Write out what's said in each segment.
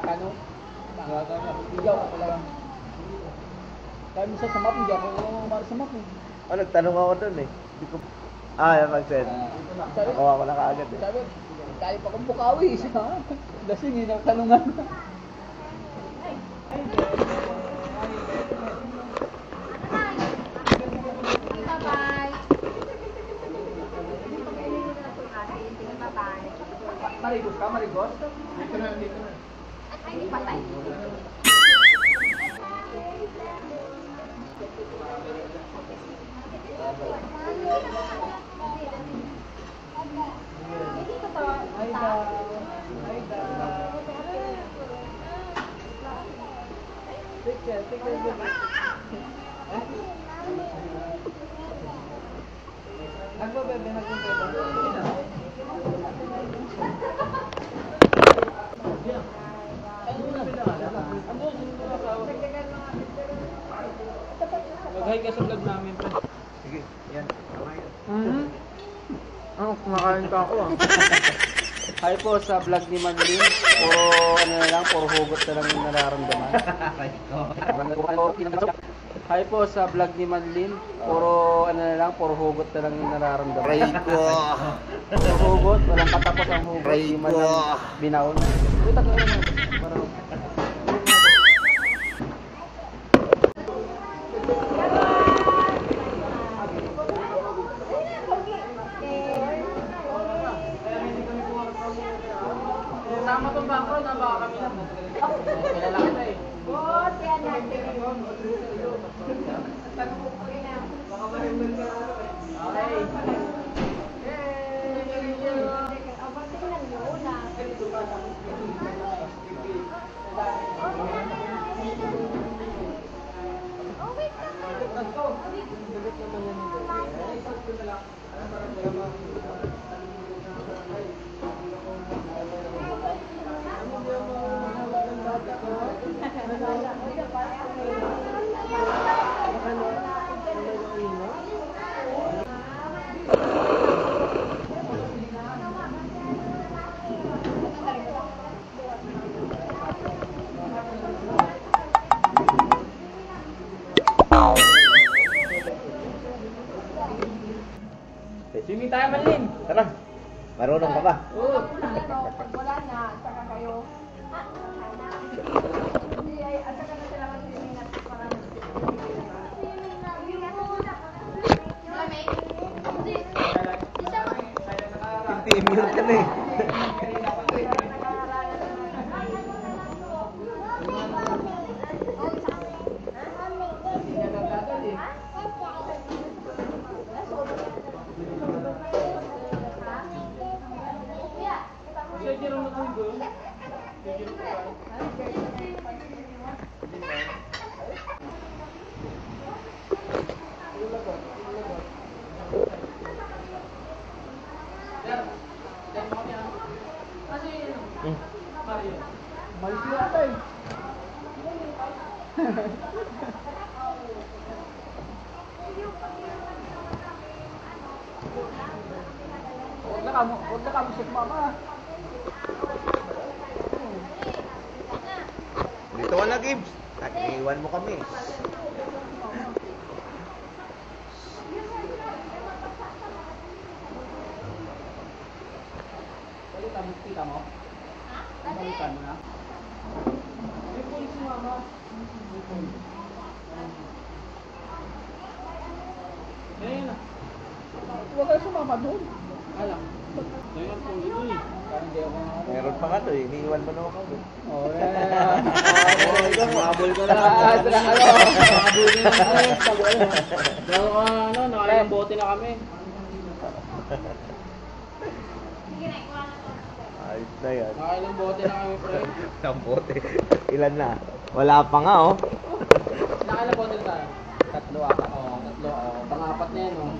Ano? Hindi ako talaga. Kaya minsan sa map, hindi ako sa map eh. Nagtanong ako dun eh. Hindi ko... yan mag-send. Nakuha ko na kaagad eh. Sabi, kaya pa kong bukawi. Lasing eh, nagtanungan. Marigos ka, Marigos? Dito na. Ay, hindi patay. Ay daw. Picture. Nagbabebe. Mag-hi ka sa vlog namin, pre. Sige, yan. Kumakain ka ako ah. Hi po sa vlog ni Manlin. Puro hugot na lang yung nararamdaman. Hi po sa vlog ni Manlin. Puro hugot na lang yung nararamdaman. Puro hugot, walang katapos ang hugot. Di man lang binaon. Utak na yun. Sama itong bangko, baka kami lang. Kilala kita eh. Boss, yan natin. Swimming tayo, Manlin. Tara. Marunong ka ba? Oo. Pag wala na, saka kayo. Hindi, at saka na sila mag-swimming at parang Immune ka na eh. Malis yata eh. Huwag na kamo sit mama. Dito ka na, Gibbs. Iiwan mo kami. Kita mo? Balikan mo na. May pulis si mama. Ngayon na. Huwag kayo sumama doon. Alam. Ngayon po ito eh. Meron pa ka to eh. Iniiwan mo naman kami. Oh, yeah. Mahabol ka na. Mahabol ka na. Nakailang bote na kami. Ayos na yan. Nakailang bote na kami, friend. Isang bote. Ilan na? Wala pa nga oh. Nakailang bote na tayo? Tatlo ata. Oo, tatlo. Pang-apat na yan, oh.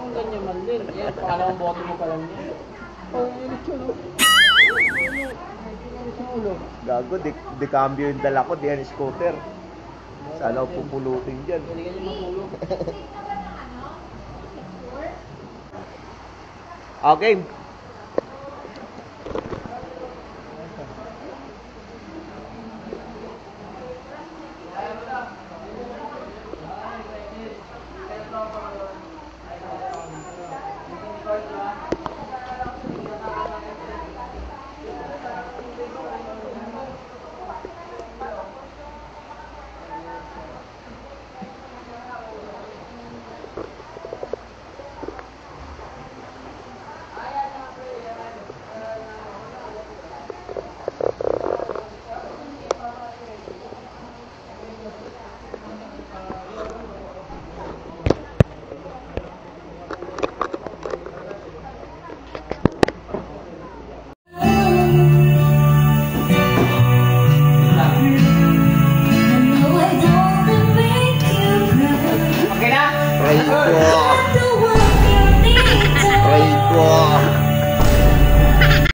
Ang ganyan man din. Yan, pangalawang bote mo pa lang yan. Oh, init yun, oh. Init yung ulo. Gago, di cambio yung dala ko, di yan scooter. Sana ako pupulutin dyan. Hindi ganyan matulog. Okay.